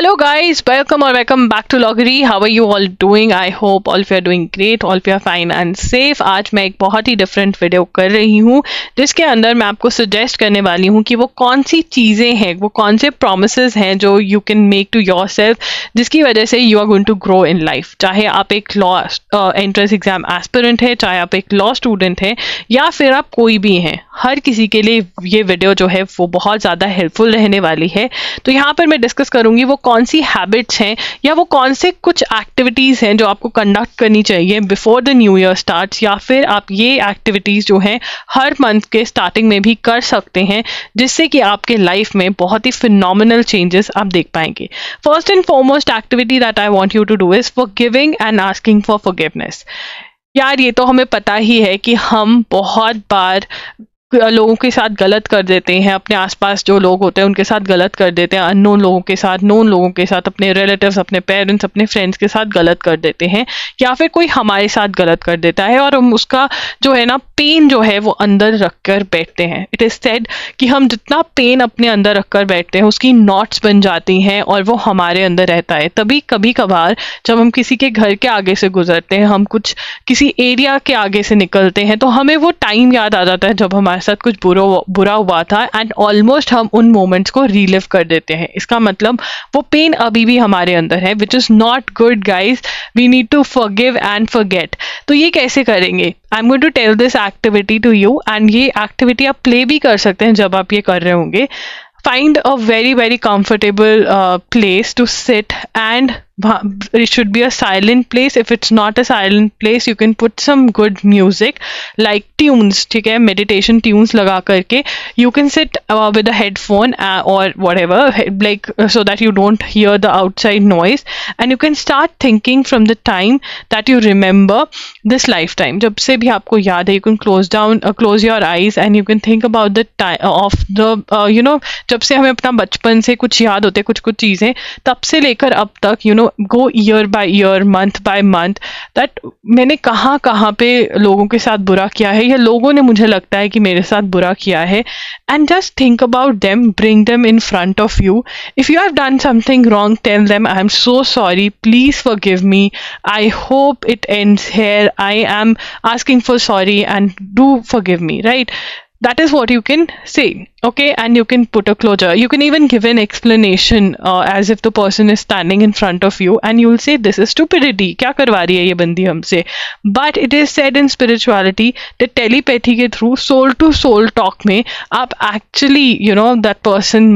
Hello guys, welcome back to Law Giri. How are you all doing? I hope all of you are doing great, all of you are fine and safe. आज मैं एक बहुत ही different video कर रही हूँ जिसके अंदर मैं आपको सजेस्ट करने वाली हूँ कि वो कौन सी चीज़ें हैं, वो कौन से प्रोमिसेस हैं जो you can make to yourself जिसकी वजह से you are going to grow in life. चाहे आप एक लॉ एंट्रेंस एग्जाम एस्पिरेंट है, चाहे आप एक लॉ स्टूडेंट हैं या फिर आप कोई भी हैं, हर किसी के लिए ये वीडियो जो है वो बहुत ज़्यादा हेल्पफुल रहने वाली है। तो यहाँ पर मैं डिस्कस करूँगी वो कौन सी हैबिट्स हैं या वो कौन से कुछ एक्टिविटीज़ हैं जो आपको कंडक्ट करनी चाहिए before the new year starts, या फिर आप ये एक्टिविटीज़ जो हैं हर मंथ के स्टार्टिंग में भी कर सकते हैं जिससे कि आपके लाइफ में बहुत ही फिनोमिनल चेंजेस आप देख पाएंगे। First and foremost activity that I want you to do is forgiving and asking for forgiveness. यार ये तो हमें पता ही है कि हम बहुत बार लोगों के साथ गलत कर देते हैं, अपने आसपास जो लोग होते हैं उनके साथ गलत कर देते हैं, अननोन लोगों के साथ, नोन लोगों के साथ, अपने रिलेटिव्स, अपने पेरेंट्स, अपने फ्रेंड्स के साथ गलत कर देते हैं, या फिर कोई हमारे साथ गलत कर देता है और हम उसका जो है ना पेन जो है वो अंदर रख कर बैठते हैं। इट इज़ सेड कि हम जितना पेन अपने अंदर रख कर बैठते हैं उसकी नॉट्स बन जाती हैं और वो हमारे अंदर रहता है। तभी कभी कभार जब हम किसी के घर के आगे से गुजरते हैं, हम कुछ किसी एरिया के आगे से निकलते हैं, तो हमें वो टाइम याद आ जाता है जब हमारे साथ कुछ बुरा हुआ था एंड ऑलमोस्ट हम उन मोमेंट्स को रीलिव कर देते हैं। इसका मतलब वो पेन अभी भी हमारे अंदर है, which is not good guys. We need to forgive and forget. तो ये कैसे करेंगे? I am going to tell this activity to you and ये एक्टिविटी आप प्ले भी कर सकते हैं जब आप ये कर रहे होंगे। Find a very comfortable place to sit, and it should be a silent place. If it's not a silent place, you can put some good music like tunes, ठीक है, meditation tunes लगा करके you can sit with a headphone or whatever, like so that you don't hear the outside noise, and you can start thinking from the time that you remember this lifetime. जब से भी आपको याद है, you can close your eyes and you can think about the time of the जब से हमें अपना बचपन से कुछ याद होते कुछ चीज़ें, तब से लेकर अब तक go year by year, month by month, that मैंने कहाँ कहाँ पे लोगों के साथ बुरा किया है या लोगों ने मुझे लगता है कि मेरे साथ बुरा किया है, and just think about them, bring them in front of you. If you have done something wrong, tell them I am so sorry, please forgive me, I hope it ends here, I am asking for sorry and do forgive me, right? That is what you can say, okay? And you can put a closure. You can even give an explanation as if the person is standing in front of you and you'll say, this is stupidity. क्या करवा रही है ये बंदी हमसे? But it is said in spirituality that telepathy के through soul to soul talk में आप actually, that person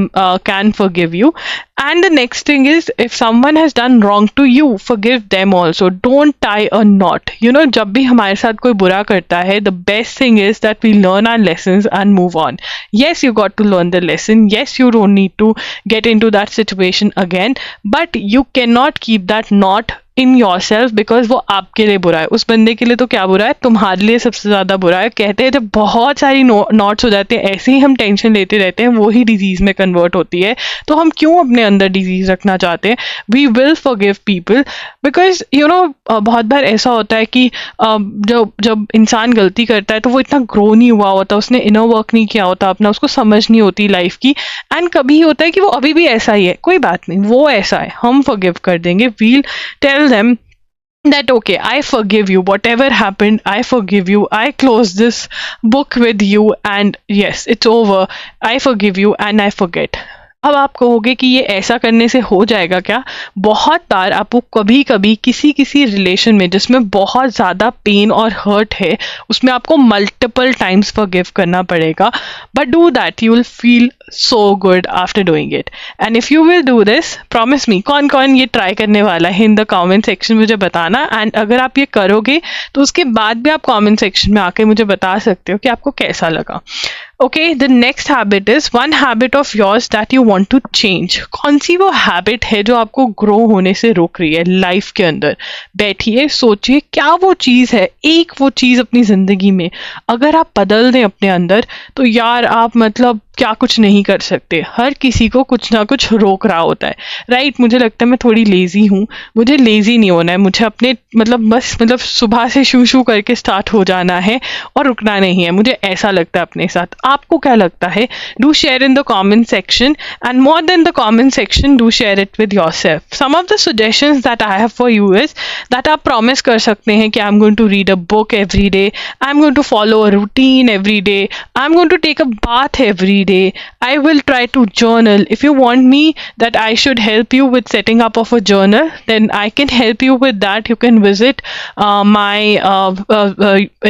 can forgive you. And the next thing is, if someone has done wrong to you, forgive them also. Don't tie a knot. जब भी हमारे साथ कोई बुरा करता है, the best thing is that we learn our lessons and move on. Yes, you got to learn the lesson. Yes, you don't need to get into that situation again, but you cannot keep that knot in your self, because वो आपके लिए बुरा है। उस बंदे के लिए तो क्या बुरा है, तुम्हारे लिए सबसे ज़्यादा बुरा है। कहते हैं जब बहुत सारी नॉट्स हो जाते हैं, ऐसे ही हम टेंशन लेते रहते हैं, वो ही डिजीज़ में कन्वर्ट होती है। तो हम क्यों अपने अंदर डिजीज़ रखना चाहते हैं? We will forgive people because बहुत बार ऐसा होता है कि जब इंसान गलती करता है तो वो इतना ग्रो नहीं हुआ होता, उसने इनर वर्क नहीं किया होता अपना, उसको समझ नहीं होती लाइफ की, एंड कभी होता है कि वो अभी भी ऐसा ही है, कोई बात नहीं, वो ऐसा है, हम फॉरगिव कर देंगे। We'll tell them that okay, I forgive you, whatever happened, I forgive you, I close this book with you and yes, it's over, I forgive you and I forget. अब आप कहोगे कि ये ऐसा करने से हो जाएगा क्या? बहुत बार आपको कभी कभी किसी रिलेशन में जिसमें बहुत ज़्यादा पेन और हर्ट है, उसमें आपको मल्टीपल टाइम्स फॉरगिव करना पड़ेगा, but do that, you will feel so good after doing it. And if you will do this, promise me, कौन कौन ये ट्राई करने वाला है इन द कमेंट सेक्शन मुझे बताना। एंड अगर आप ये करोगे तो उसके बाद भी आप कमेंट सेक्शन में आके मुझे बता सकते हो कि आपको कैसा लगा। Okay, the next habit is one habit of yours that you want to change. कौन सी वो हैबिट है जो आपको ग्रो होने से रोक रही है लाइफ के अंदर? बैठिए, सोचिए क्या वो चीज़ है, एक वो चीज़ अपनी ज़िंदगी में अगर आप बदल दें अपने अंदर, तो यार आप मतलब क्या कुछ नहीं कर सकते, हर किसी को कुछ ना कुछ रोक रहा होता है, राइट? मुझे लगता है मैं थोड़ी लेजी हूँ, मुझे लेजी नहीं होना है, मुझे अपने बस सुबह से शू शू करके स्टार्ट हो जाना है और रुकना नहीं है, मुझे ऐसा लगता है अपने साथ। आपको क्या लगता है? Do share in the comment section, and more than the comment section, do share it with yourself. Some of the suggestions that I have for you is that आप प्रॉमिस कर सकते हैं कि I am going to read a book every day, I am going to follow a routine every day, I'm going to take a bath every day, I will try to journal. If you want me that I should help you with setting up of a journal, then I can help you with that. You can visit my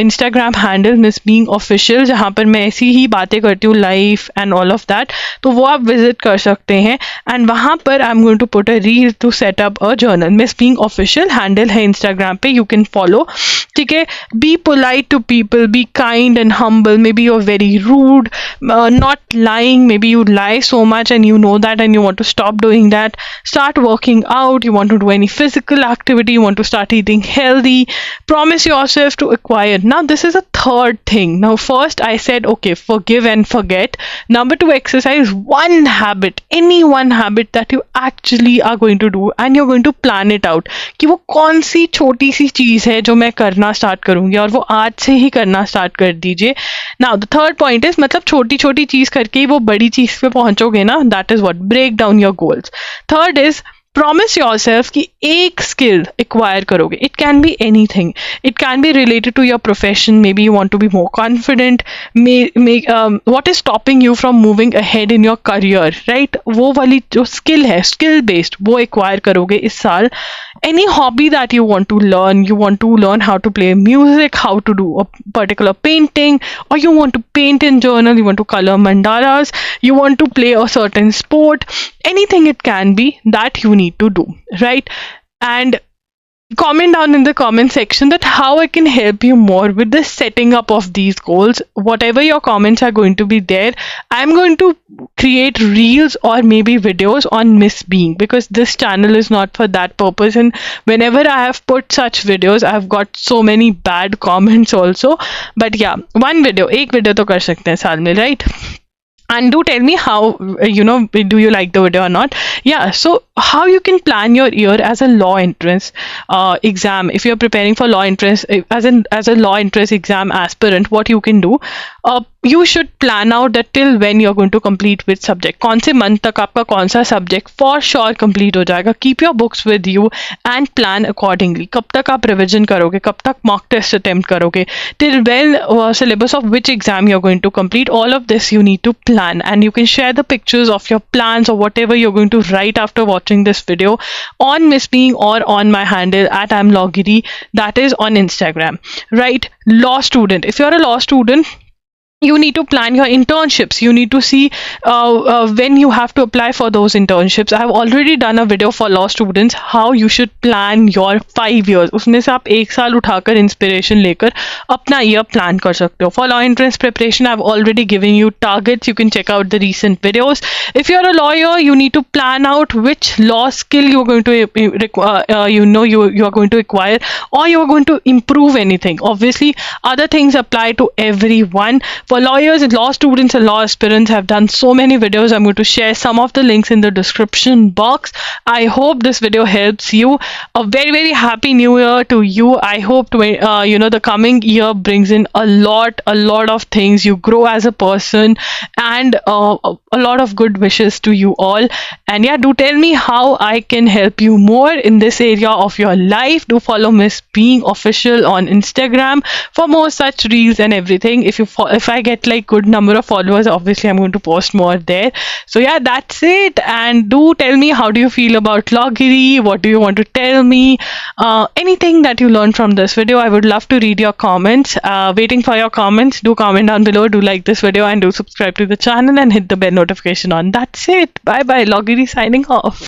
Instagram handle Miss Being Official, जहाँ पर मैं ऐसी ही बातें करती हूँ, life and all of that, तो वो आप विजिट कर सकते हैं। एंड वहाँ पर I am going to put a reel to set up a journal. Miss being official handle है इंस्टाग्राम पे, यू कैन फॉलो, ठीक है? Be polite to people, be kind and humble. Maybe you're very rude, not lying, maybe you lie so much and you know that and you want to stop doing that. Start working out, you want to do any physical activity, you want to start eating healthy. Promise yourself to acquire. Now this is a third thing. Now first I said okay, forgive and forget. Number two, exercise one habit, any one habit that you actually are going to do and you're going to plan it out कि वो कौन सी छोटी सी चीज है जो मैं करना start करूंगी, और वो आज से ही करना स्टार्ट कर दीजिए। Now the third point is, मतलब छोटी छोटी चीज करके ही वो बड़ी चीज पे पहुंचोगे ना, that is what break down your goals. Third is promise yourself कि एक स्किल एक्वायर करोगे। It can be anything, it can be related to your profession, maybe you want to be more confident, what is stopping you from moving ahead in your career, right? वो वाली जो skill है, skill based, वो acquire करोगे इस साल। Any hobby that you want to learn how to play music, how to do a particular painting, or you want to paint in journal, you want to color mandalas, you want to play a certain sport, anything it can be that you need to do, right? And comment down in the comment section that how I can help you more with the setting up of these goals. Whatever your comments are going to be there, I'm going to create reels or maybe videos on Miss Being, because this channel is not for that purpose, and whenever I have put such videos I've got so many bad comments also. But yeah, one video, एक video तो कर सकते हैं साल में, right? And do tell me how, do you like the video or not? Yeah, so how you can plan your year as a law entrance exam, if you're preparing for law entrance, as a law entrance exam aspirant, what you can do, you should plan out that till when you're going to complete which subject, कौन से month तक आपका कौन सा subject for sure complete हो जाएगा। keep your books with you and plan accordingly, कब तक आप revision करोगे, कब तक mock test attempt करोगे, till when syllabus of which exam you're going to complete, all of this you need to plan, and you can share the pictures of your plans or whatever you're going to write after watching this video on Miss Being or on my handle at Law Giri, that is on Instagram, right? Law student, if you're a law student, you need to plan your internships. You need to see when you have to apply for those internships. I have already done a video for law students how you should plan your 5 years. उसमें से आप एक साल उठाकर inspiration लेकर अपना year plan कर सकते हो. For law entrance preparation, I've already given you targets. You can check out the recent videos. If you're a lawyer, you need to plan out which law skill you're going to you are going to acquire, or you are going to improve anything. Obviously, other things apply to everyone. For lawyers and law students and law aspirants, I've done so many videos. I'm going to share some of the links in the description box. I hope this video helps you. A very, very happy new year to you. I hope the coming year brings in a lot of things. You grow as a person, and a lot of good wishes to you all. And yeah, do tell me how I can help you more in this area of your life. Do follow Miss Being Official on Instagram for more such reels and everything. If I get like good number of followers, obviously I'm going to post more there. So yeah, that's it. And do tell me, how do you feel about Law Giri? What do you want to tell me? Anything that you learned from this video, I would love to read your comments. Waiting for your comments. Do comment down below, do like this video, and do subscribe to the channel and hit the bell notification on. That's it. Bye bye. Law Giri signing off.